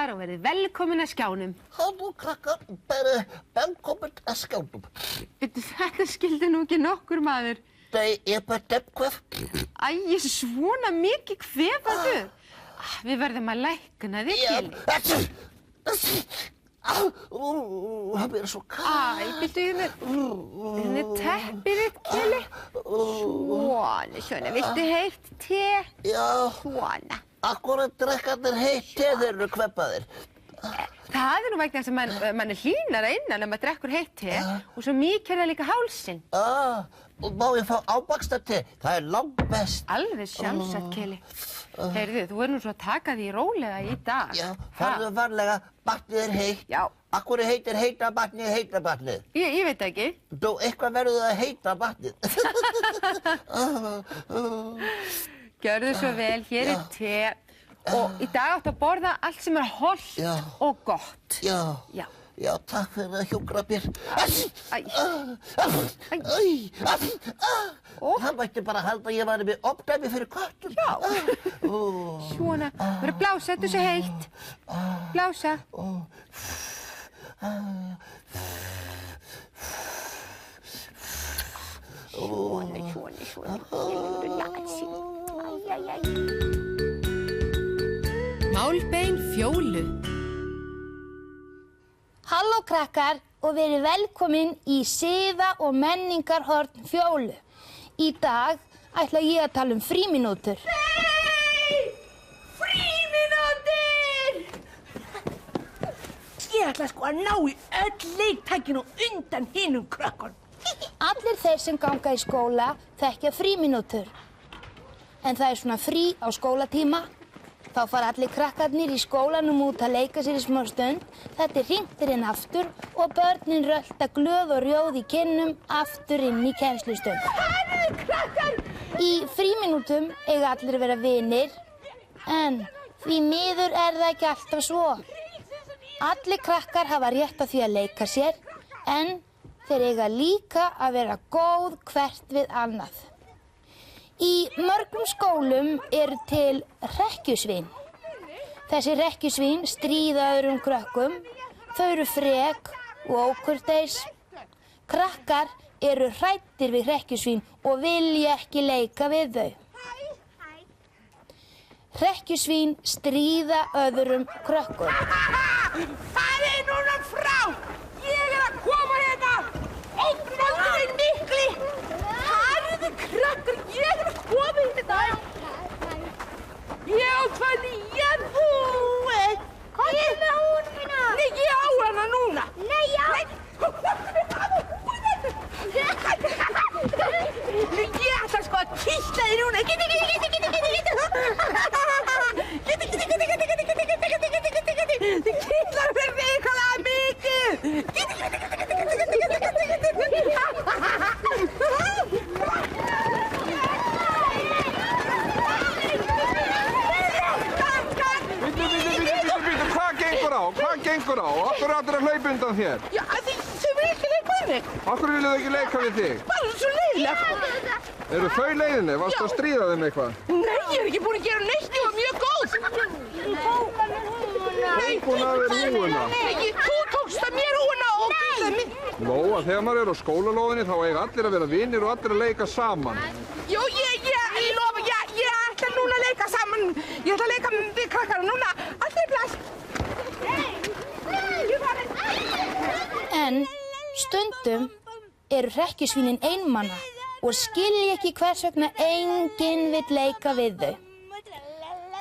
krakkar og verið velkomin að skjánum. Halló krakkar, velkomin að skjánum. Þetta skildi nú ekki nokkur maður. Nei, ég bara hvað? Æ, svona mikið kvefaðu. Við verðum að lækna þig, Keli. Það verður svo kalt. Æ, byrju hérna teppið þitt, Keli. Svona, viltu heitt te? Já. Svona. Akkur drekkarnir heitt te þeir eru kveppaðir. Það nú vegna þess að mann hlýnar að innan ef maður drekkur heitt te og svo mýkir það líka hálsinn. Og má ég fá ábaksta te? Það langt best. Alveg sjálfsagt, Keli. Heyrðu, þú nú svo að taka því rólega í dag. Já, farðu varlega, vatnið heitt. Já. Akkur heitir heita vatnið? Ég veit ekki. Þú, eitthvað verður það að heita vatnið. Gjörðu svo vel, hér te. Og í dag áttu að borða allt sem hollt og gott. Já, takk fyrir að hjúkra mér. Það mætti bara halda að ég væri með ofnæmi fyrir köttum. Já. Svona, verður að blása, þetta svo heitt. Blása. Svona. Málbein Fjólu. Halló krakkar og verið velkomin í Siða- og menningarhorn Fjólu. Í dag ætla ég að tala frímínútur. Nei! Frímínútur! Ég ætla sko að ná í öll leiktækin og undan hinum krökkunum. Allir þeir sem ganga í skóla þekkja frímínútur. En það svona frí á skólatíma. Þá fara allir krakkarnir í skólanum út að leika sér í smá stund. Þetta hringt inn aftur og börnin rölta glöð og rjóð í kinnum aftur inn í kennslustund. Herðu krakkar! Í frímínútum eiga allir að vera vinir, en því miður það ekki alltaf svo. Allir krakkar hafa rétt á því að leika sér, en þeir eiga líka að vera góð hvert við annað. Í mörgum skólum eru til hrekkjusvín. Þessi hrekkjusvín stríða öðrum krökkum, þau eru frek og ókurteis. Krakkar eru hræddir við hrekkjusvín og vilja ekki leika við þau. Hrekkjusvín stríða öðrum krökkum. Það núna frá! Ég að koma hérna! Ógnvaldurinn mikli! Harðu krakkar, ég að koma hérna! Ég á hvað nýjan húi! Hvað með húnum mína? Nei, ég á hana núna! Nei, já! Ég ætla sko að kýtla þig núna! Þið kýtlar mér veikalega mikið! Hvað gengur á? Akkur er allir að hlaupa undan þér? Já, þau vil ekki leika við mig. Akkur vilja þau ekki leika við þig? Bara svo leiðilega. Eru þau leiðinni? Varstu að stríða þeim eitthvað? Nei, ég er ekki búin að gera neitt, ég var mjög góð. Búin að vera húuna? Nei, þú tókst að mér húuna og gílaði mig. Lóa, þegar maður er á skólalóðinni þá eiga allir að vera vinir og allir að leika saman. Jú, ég lofa, ég ætla núna að leika saman. Ég ætla að leika við krakkana núna. Allir blast. En stundum eru hrekkjusvínin einmana og skilja ekki hvers vegna enginn vill leika við þau.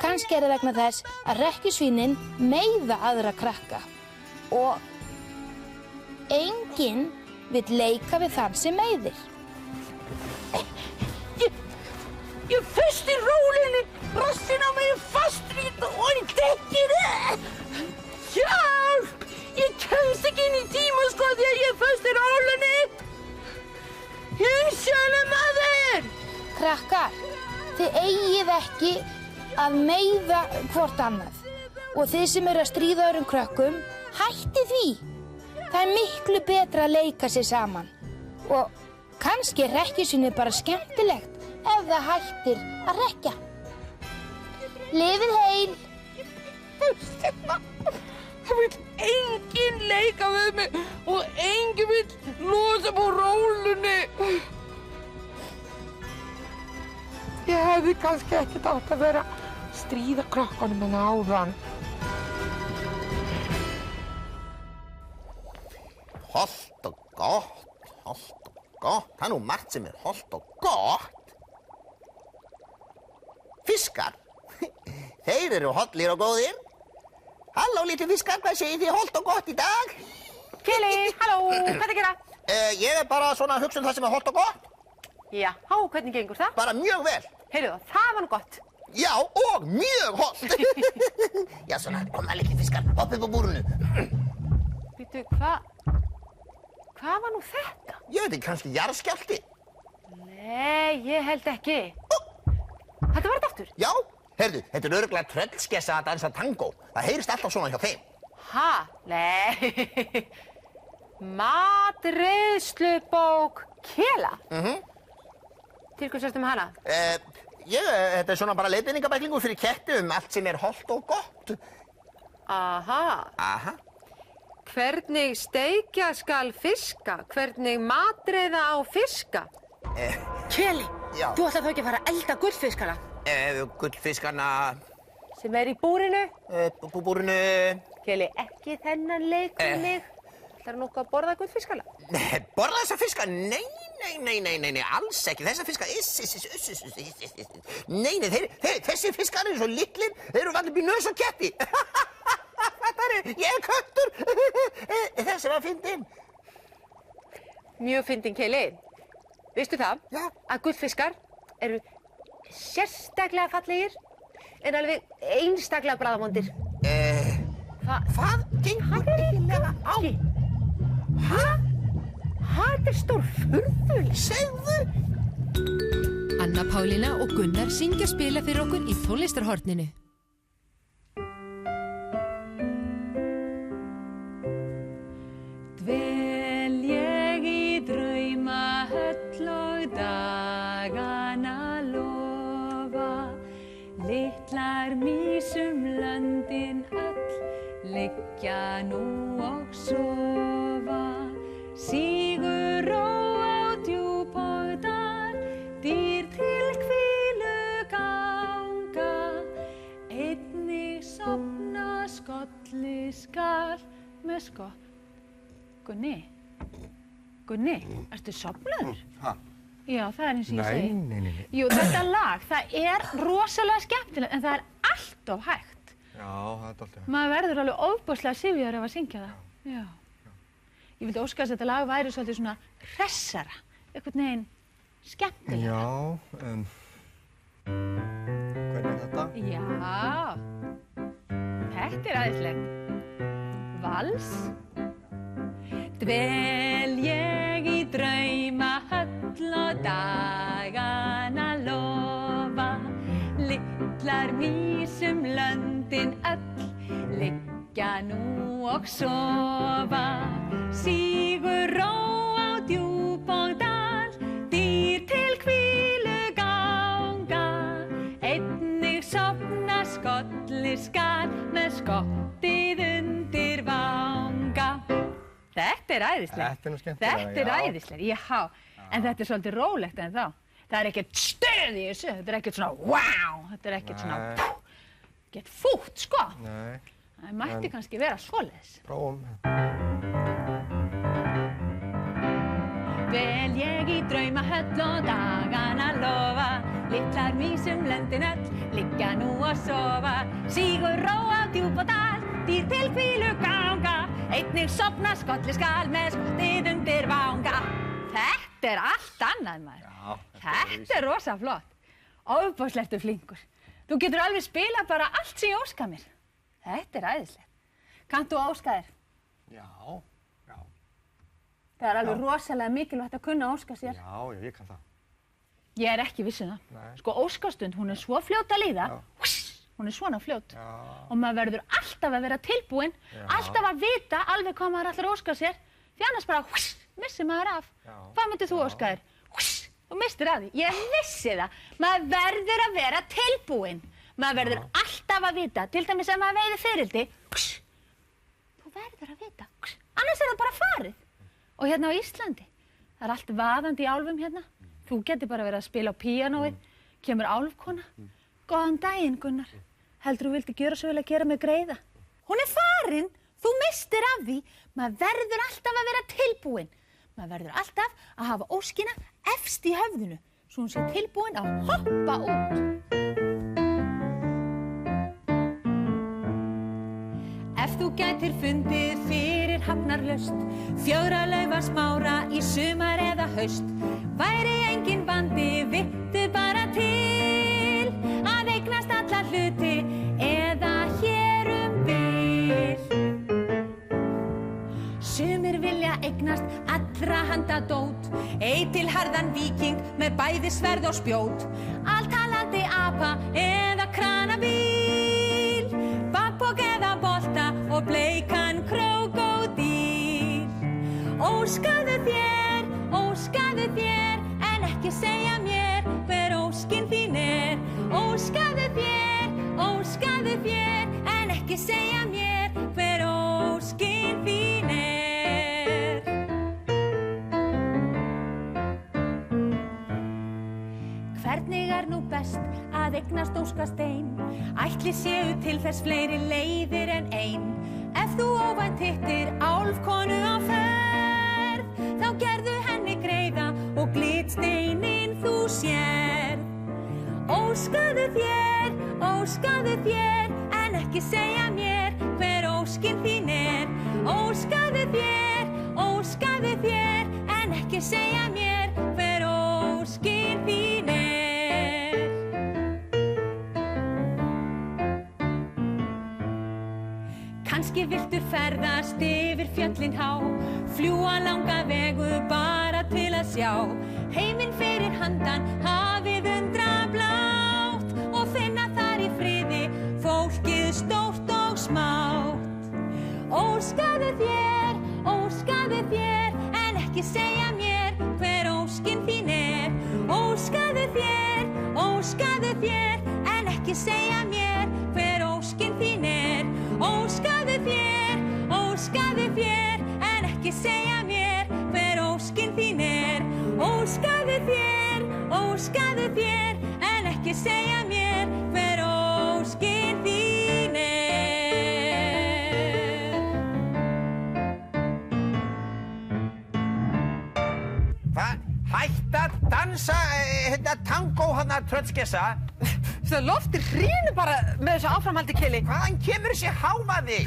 Kannski það vegna þess að hrekkjusvínin meiða aðra krakka og enginn vill leika við þann sem meiðir. Ég festi rólinu, rassinn á mig fastrýtt og í dekkinu. Hjálp! Ég kemst ekki inn í tíma sko því að ég festi rólinu. Hugsaðu maður! Krakkar, þið eigið ekki að meiða hvort annað. Og þið sem eru að stríða öðrum krökkum, hætti því. Það er miklu betra að leika sér saman. Og kannski er hrekkjusvínið bara skemmtilegt ef það hættir að hrekkja. Lifið heil! Það vill enginn leika við mig og enginn vill losa upp úr rólunni. Ég hefði kannski ekkert átt að vera að stríða krökkunum en áðan. Hollt og gott, hollt og gott. Það nú margt sem hollt og gott. Fiskar. Þeir eru hollir og góðir. Halló, litlu fiskar, hvað segir þið hollt og gott í dag? Kili, halló, hvað er að gera? Ég bara svona að hugsa það sem hollt og gott. Já, hvernig gengur það? Bara mjög vel. Heyrðu, það var nú gott. Já, og mjög hollt. Já, svona, kom það litlu fiskar, hopp upp á búrinu. Býtu, hvað var nú þetta? Ég veit ekki, kannski jarðskjálfti. Nei, ég held ekki. Þetta var þetta aftur? Já, heyrðu, þetta er örugglega tröllskessa að dansa tangó. Það heyrist alltaf svona hjá þeim. Ha? Nei. Matreiðslubók Kela? Til hvers ertu með hana? Þetta er svona bara leiðbeiningabæklingur fyrir ketti allt sem er hollt og gott. Aha. Hvernig steikja skal fiska? Hvernig matreiða á fiska? Keli, Já. þú ætlar þá ekki að fara að elda gullfiskana? Gullfiskarna, Sem er í búrinu? búrinu. Keli, ekki þennan leik við mig. Ætlarðu nokkuð að borða gullfiskana? Borða þessa fiska? Nei, alls ekki. Þessa fiska, Nei, þessi fiskar eru svo litlir, þeir eru allir býð nös og ketti. Ég er köttur. Þessi var fyndin. Mjög fyndin, Keli. Veistu það? Já. Að gullfiskar eru sérstaklega fallegir en alveg einstaklega bræðavondir. Hvað gengur eiginlega á? Þetta er stórfurðulegt. Segðu. Anna Pálína og Gunnar syngja og spila fyrir okkur í tónlistarhorninu. Dvel ég í draumahöll og dagana lofa, litlar mísum löndin öll, liggja nú og sofa. Sígur ró á djúp og dal, dýr til hvílu ganga, einnig sofna skolli skal með skott. Gunni, ertu sofnaður? Já, það er eins og ég segi. Nei. Jú, þetta lag, það er rosalega skemmtilegt, en það er allt of hægt. Já, það er alltaf hægt. Maður verður alveg ofboðslega syfjaður ef að syngja það. Já. Ég vildi óska að þetta lag væri svolítið svona hressara, einhvern veginn skemmtilega. Já, hvernig er þetta? Já, þetta er æðislegt. Vals. Dvel ég í draumahöll og dagana lofa, litlar mísum löndin öll, liggja nú og sofa. Sígur ró á djúp og dal, dýr til hvílu ganga, einnig sofna skolli skal með skottið undir vanga. Þetta er æðislegt. Þetta er nú skemmtilega, Þetta er æðislegt, já. En þetta er svolítið rólegt en þá. Það er ekkert stuð í þessu, þetta er ekkert svona wow, þetta er ekkert svona ekkert fútt, sko. Nei. Það mætti kannski vera svoleiðis. Prófum. Vel ég í draumahöll og dagana lofa, litlar mísum löndin öll, liggja nú og sofa. Sígur ró á djúp og dal, dýr til hvílu ganga, einnig sofna skolli skal með skottið undir vanga. Þetta er allt annað, maður. Já, Þetta er rosa flott. Ofboðslega flinkur. Þú getur alveg spilað bara allt sem ég óska mér. Þetta er æðislegt. Kannt þú óska þér? Já. Það er alveg rosalega mikilvægt að kunna óska sér. Já, ég kann það. Ég er ekki viss um það. Nei. Sko, óskastund, hún er svo fljót að líða. Hún er svona fljót. Já. Og maður verður alltaf að vera tilbúinn, alltaf að vita alveg hvað maður ætlar að óska sér. Því annars bara, missir maður af. Já. Hvað myndir þú óska þér? Þú misstir af því. Ég vissi það. Maður verður að vera tilbúinn. Maður verður alltaf að vita, til dæmis ef maður veiðir fiðrildi, verður að vita. Annars það bara farið. Og hérna á Íslandi, það allt vaðandi í álfum hérna. Þú getur bara verið að spila á píanóið, kemur álfkona. Góðan daginn, Gunnar. Heldur þú vildi gjöra svo vel að gera mig greiða? Hún farin, þú mistir af því. Maður verður alltaf að vera tilbúin. Maður verður alltaf að hafa óskina efst í höfðinu, svo hún sé tilbúin að hoppa út. Ef þú gætir fundið fyrir hafnarlaust, fjögralaufa smára í sumar eða haust, væri engin vandi, vittu bara til að eignast alla hluti eða hér bil. Sumir vilja eignast allra handa dót, eitil harðan víking með bæði sverð og spjót, alltalandi apa eða kranabíl, babbok eða bolta og bleikan krókódíl. Óskaðu þér, en ekki segja mér hver óskin þín Óskaðu þér, en ekki segja mér hver óskin þín Hvernig nú best að eignast óskastein? Ætli séu til þess fleiri leiðir en ein. Ef þú óvænt hittir álfkonu á ferð, þá gerðu henni greiða og glitsteininn þú sérð. Óskaðu þér, en ekki segja mér hver óskin þín Óskaðu þér, en ekki segja mér hver óskin þín Kannski viltu ferðast yfir fjöllin há, fljúga langa vegu bara til að sjá heiminn fyrir handan, hafið undrablátt og finna þar í friði fólkið stórt og smátt. Óskaðu þér, en ekki segja mér hver óskin þín Óskaðu þér, en ekki segja mér hver óskin þín Óskaðu þér, en ekki segja mér hver óskin þín Óskaðu þér, en ekki segja mér hver óskin þín Hætt að dansa tangó hana tröllskessa. Loftir hrýnur bara með þessu áframhaldi, Kili. Hvaðan kemur þessi hávaði?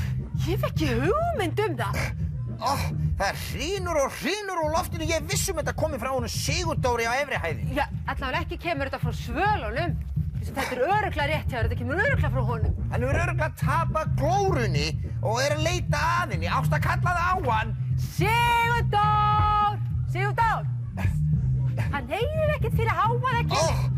Ég hef ekki hugmynd það. Það hrýnur og loftinu. Ég vissum þetta komið frá honum Sigurdóri á efri hæði. Já, allavega ekki kemur þetta frá Svölunum. Þetta örugglega rétt hjá þér, þetta kemur örugglega frá honum. Hann hefur örugglega tapað glórunni og að leita að henni. Ásta kallaði á hann. Sigurdór! Hann heyrir ekkert fyrir hávaða, Kili.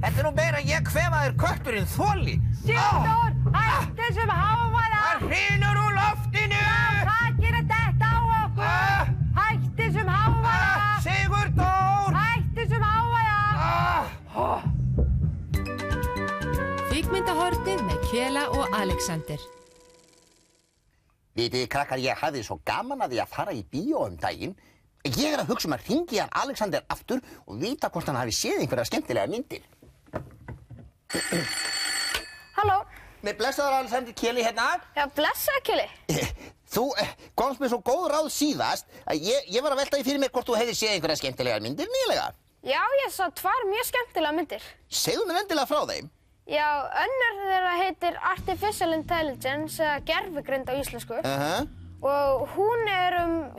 Þetta nú meira ég kvefaður kötturinn þoli. Sigurdór, hættu þessum hávaða! Það hrýnur úr loftinu! Takir að detta á okkur! Hættu þessum hávaða! Sigurdór! Hættu þessum hávaða! Kvikmyndahornið með Kela og Alexander. Vitið, krakkar, ég hafði svo gaman að því að fara í bíó daginn. Ég að hugsa að hringi hann Alexander aftur og vita hvort hann hafi séð einhverja skemmtilega myndir. Halló? Nei, blessaður Alexander, Keli hérna. Já, blessaður Keli. Þú komst með svo góð ráð síðast að ég var að velta því fyrir mér hvort þú hefði séð einhverja skemmtilega myndir nýlega. Já, ég sá 2 mjög skemmtilega myndir. Segðu mér endilega frá þeim. Já, önnur þeirra heitir Artificial Intelligence, eða gervigreind á íslensku. Og hún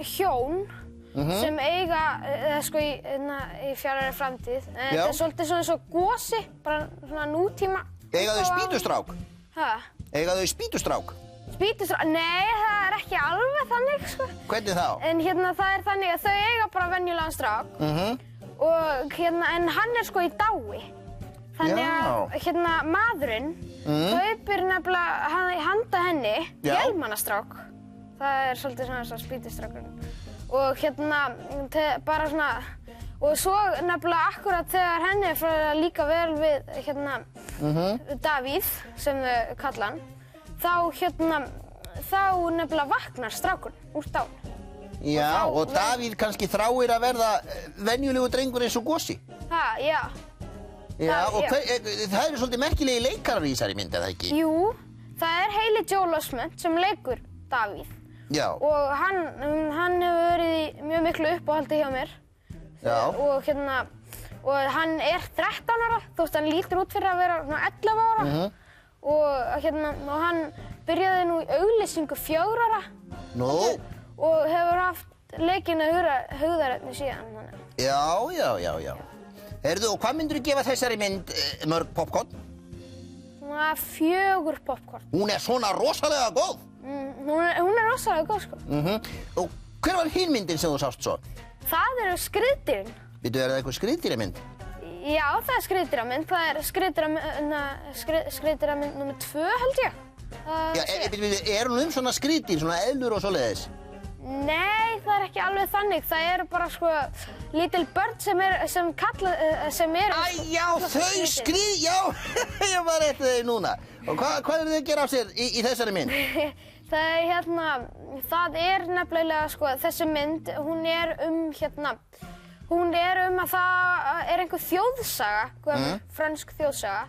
hjón sem eiga, í fjarlægri framtíð. Þetta svolítið svona eins og gosi, bara svona nútíma. Eiga þau spýtustrák? Hæ? Eiga þau spýtustrák? Spýtustrák? Nei, það ekki alveg þannig, sko. Hvernig þá? En það þannig að þau eiga bara venjulegan strák. Og en hann í dái. Þannig að maðurinn kaupir nefnilega handa henni vélmannastrák. Það svolítið svona spýtustrákurinn. Og bara svona, og svo nefnilega akkurat þegar henni að líka vel við Davíð, sem þau kalla hann, þá þá nefnilega vaknar strákurinn úr dán. Já, og Davíð kannski þráir að verða venjulegu drengur eins og Gosi. Já. Já, og það eru svolítið merkilegi leikarar í þessari mynd, eða ekki? Jú, það Haley Joel Osment sem leikur Davíð. Já. Og hann hefur verið í mjög miklu uppáhaldi hjá mér. Já. Og hann 13 ára, þótt hann lítur út fyrir að vera 11 ára. Og hann byrjaði nú í auglýsingu 4 ára. Nú? Og hefur haft leikinn að hugðarefni síðan. Já. Heyrðu, og hvað myndirðu gefa þessari mynd mörg popcorn? Svona 4 popcorn. Hún svona rosalega góð? Hún rosalega góð, sko. Og hver var hin myndin sem þú sást svo? Það eru skriðdýrin. Veitu, það eitthvað skriðdýramynd? Já, það skriðdýramynd. Það skriðdýramynd nr. 2, held ég. Já, hún svona skriðdýr, svona eðlur og svoleiðis? Nei, það ekki alveg þannig. Það eru bara, sko, lítil börn sem eru... Já, þau já, ég var eftir þau núna. Og hvað eru þau að gera á sér í þessari mynd? Það nefnilega, sko, þessi mynd, hún að það einhver þjóðsaga, frönsk þjóðsaga,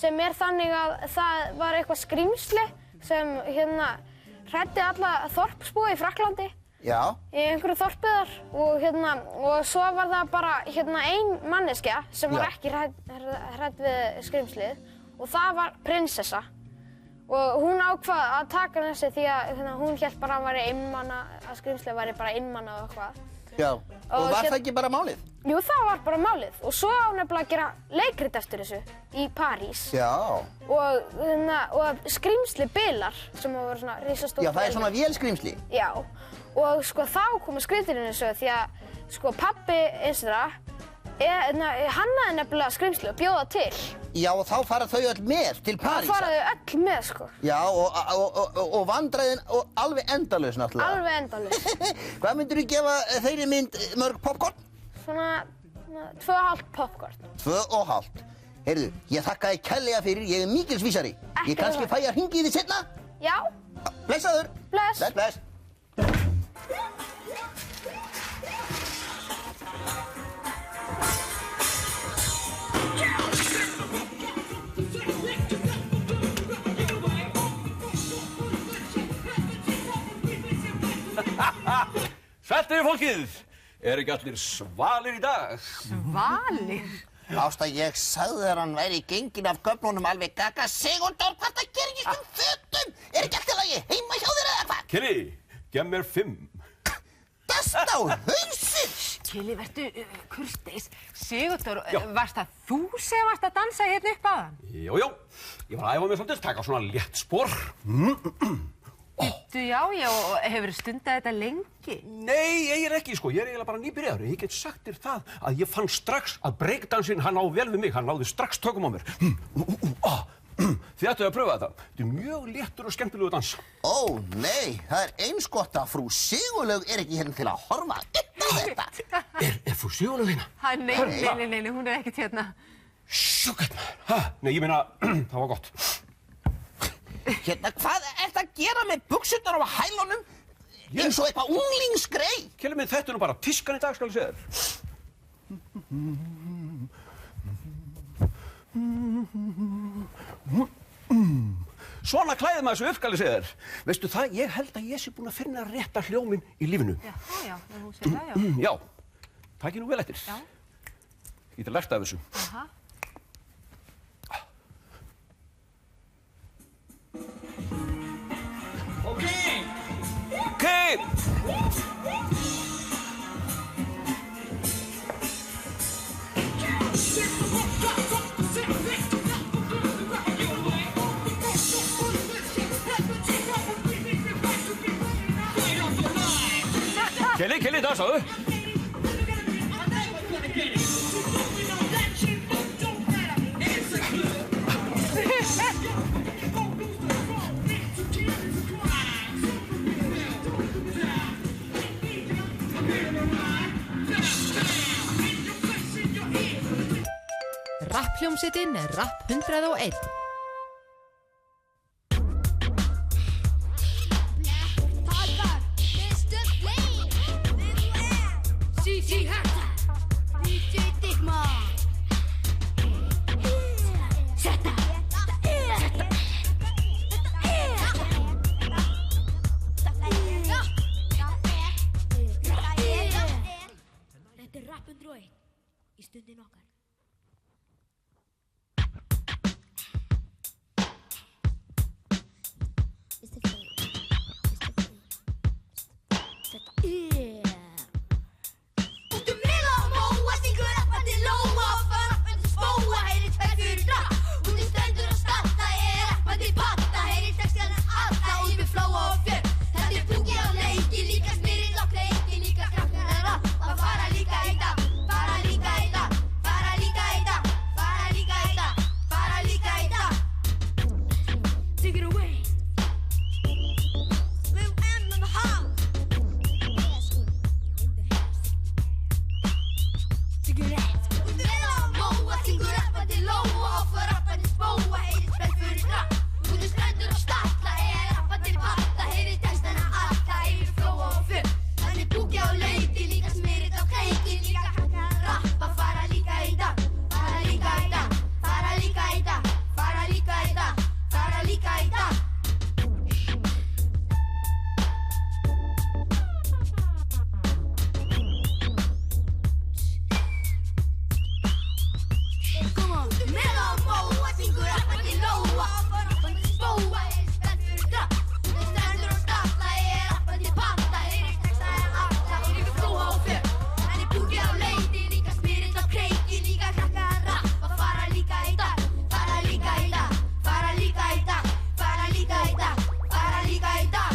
sem þannig að það var eitthvað skrímsli sem hræddi alla þorpsbúa í Frakklandi. Já. Í einhverju þorpi þar og svo var það bara ein manneskja sem var ekki hrædd við skrímslið og það var prinsessa. Og hún ákvað að taka þessi því að hún hélt bara að hann væri einmana, að skrímslið væri bara einmana og eitthvað. Já, og var það ekki bara málið? Jú, það var bara málið og svo á nefnilega að gera leikrit eftir þessu í París. Já. Og skrímsli bilar sem var svona risastórt. Já, það svona vélskrímsli? Já, og sko þá komu skriðdýrin þessu því að sko pabbi eins þeirra hannaði nefnilega skrímsli og bjóða til. Já, og þá fara þau öll með til Parísar? Þá fara þau öll með, sko. Já, og vandræðin alveg endalaus, náttúrulega. Alveg endalaus. Hvað myndirðu gefa þeirri mynd mörg popcorn? Svona 2,5 popcorn. 2,5. Heyrðu, ég þakka þér kærlega fyrir, ég mikils vísari. Ég kannski fæ að hringi í þig seinna? Já. Blessaður. Bless. Bless. Sættu fólkið, ekki allir svalir í dag? Svalir? Ásta, ég sagði þér hann væri genginn af göflunum alveg gaga. Sigurður, hvað það gerir í þessum fötum? Ekki allt í lagi heima hjá þér eða hvað? Kili, gef mér 5. Dast á hausinn! Kili, vertu kurteis. Sigurður, varst það þú sem varst að dansa hérna upp á hann? Jú, ég var að æfa mig svolítið, taka svona létt spor. Já, og hefur stundað þetta lengi? Nei, ég ekki, sko, ég eiginlega bara nýbyrjaður. Ég get sagt þér það að ég fann strax að breakdansinn, hann á vel við mig, hann náði strax tökum á mér. Þið ættuð að pröfa þetta. Þetta mjög léttur og skemmtilegu dans. Ó, nei, það eins gott að frú Sigurlaug ekki hérna til að horfa upp á þetta. Er frú Sigurlaug hérna? Nei, hún ekkert hérna. Sjúkvæmt maður. Nei, ég meina, það var gott. Hérna, hvað ertu að gera með buxurnar á hælunum? Eins og eitthvað unglingsgrey? Kelli minn, þetta nú bara tískan í dag, skal ég segja þér. Svona klæðir maður þessu upp, skal ég segja þér. Veistu það, ég held að ég sé búinn að finna rétta hljóminn í lífinu. Já, þú sér það, já. Já, takk nú vel eftir. Já. Ég get að lært af þessu. Aha. Okay. Kelly, dansaðu. Rapphljómsveitin er Rapp 101. DJ Hetta, DJ Dickman. Setta. Þetta Rapp 101 í Stundin okkar. Út mela og móa, stingur rappandi lóa og fara rappandi spóa, heyri tvær fyrir drap. Út stendur og starta, rappandi patta, heyri textana allta, yfir flóa og fjör. Þetta púki á leiki, líka smyrið á kreiki, líka krakkar að rappa, fara líka í dag, fara líka í dag, fara líka í dag, fara líka í dag, fara líka í dag. Take it away. Lil M in the house. Út mela og móa, stingur rappandi lóa og fara rappandi spóa, heyri tvær fyrir drap. Út stendur og starta, rappandi patta, heyri textana allta, yfir flóa og fjör. Þannig púki á leiki, líka smyrið á kreiki, líka krakkar að rappa, fara líka í dag, fara líka í dag, fara líka í dag, fara líka í dag, fara líka í dag. Come on. Mela og móa, stingur rappandi lóa og fara rappandi spóa, heyri tvær fyrir drap. Út stendur og starta, rappandi patta, heyri textana allta, yfir flóa og fjör. Þannig púki á leiki, líka smyrið á kreiki, líka krakkar að rappa, fara líka í dag, fara líka í dag, fara líka í dag, fara líka í dag, fara líka í dag.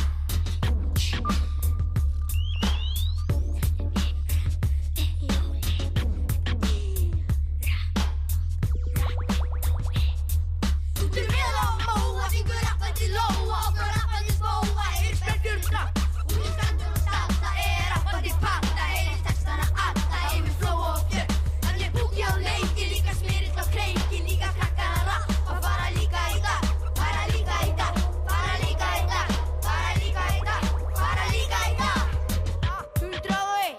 Út mela og móa, stingur rappandi lóa og fara rappandi spóa, heyri tvær fyrir drap. Út stendur og starta, rappandi patta, heyri textana allta, yfir flóa og fjör. Þannig púki á leiki, líka smyrið á kreiki, líka krakkar að rappa, fara líka í dag, fara líka í dag, fara líka í dag, fara líka í dag, fara líka í dag. 101.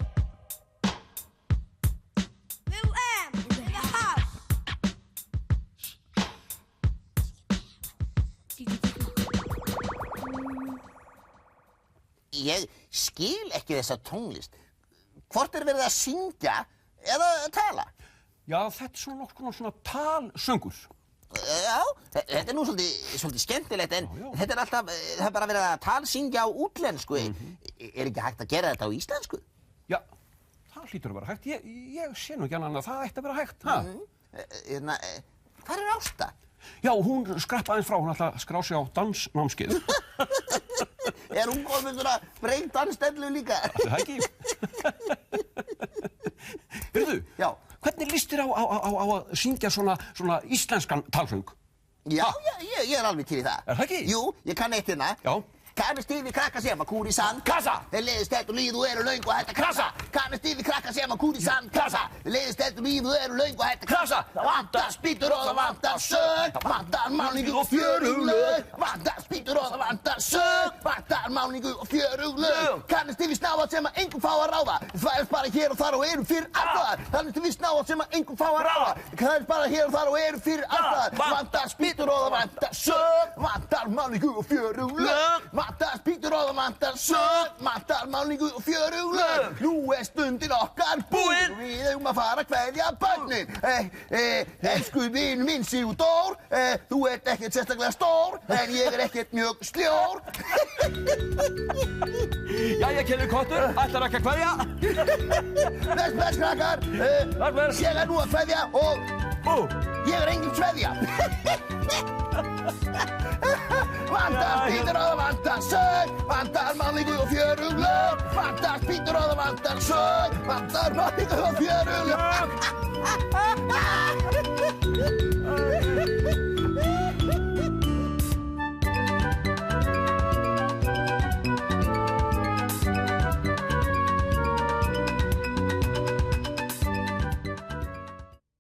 Lil M in the house. Ég skil ekki þessa tónlist. Hvort verið að syngja eða tala? Já, þetta svona nokkuð konar svona talsöngur. Já, þetta nú svolítið skemmtilegt, en þetta alltaf, það bara verið að talsyngja á útlensku. Ekki hægt að gera þetta á íslensku? Já, það hlýtur að vera hægt. Ég sé nú ekki annað að það ætti að vera hægt, ha? Hvar Ásta? Já, hún skrappa aðeins frá, hún ætla að skrá sig á dansnámskeið. Hún komin svona breakdance-stellu líka? Það ekki. Heyrðu, hvernig líst þér á að syngja svona íslenskan talsöng? Já, ég alveg til í það. Það ekki? Jú, ég kann eitt hérna. Já. Kannist yfir krakka sem að kúr í sand kassa. Þeir leiðist þetta og líð og eru löng og hætta krasa. Kannist yfir krakka sem að kúr í sand kassa. Þeir leiðist þetta og líð og eru löng og hætta krasa. Það vantar spýtur og það vantar sög. Það vantar málningu og fjöruglaug. Vantar spýtur og það vantar sög. Vantar málningu og fjöruglaug. Kannist yfir snáðar sem að engum fá að ráða. Þvælst bara hér og þar og eru fyrir alltaf. Kannist yfir snáðar sem að engum fá að ráða. Þvælst bara hér og þar og eru fyrir alltaf. Vantar spýtur og það vantar sög. Vantar málningu og fjöruglaug. Vantar spýtur og það vantar sög, vantar málningu og fjöruglaug. Nú stundin okkar búin, við eigum að fara að kveðja börnin. Elsku vinur minn Sigurdór, þú ert ekkert sérstaklega stór, en ég ekkert mjög sljór. Jæja, kæri kottur, ætlar ekki að kveðja? Bless, krakkar. Ég nú að kveðja og ég engin sveðja. Vantar spýtur og það vantar sög. Vantar málningu og fjöruglaug. Vantar spýtur og það vantar sög. Vantar málningu og fjöruglaug.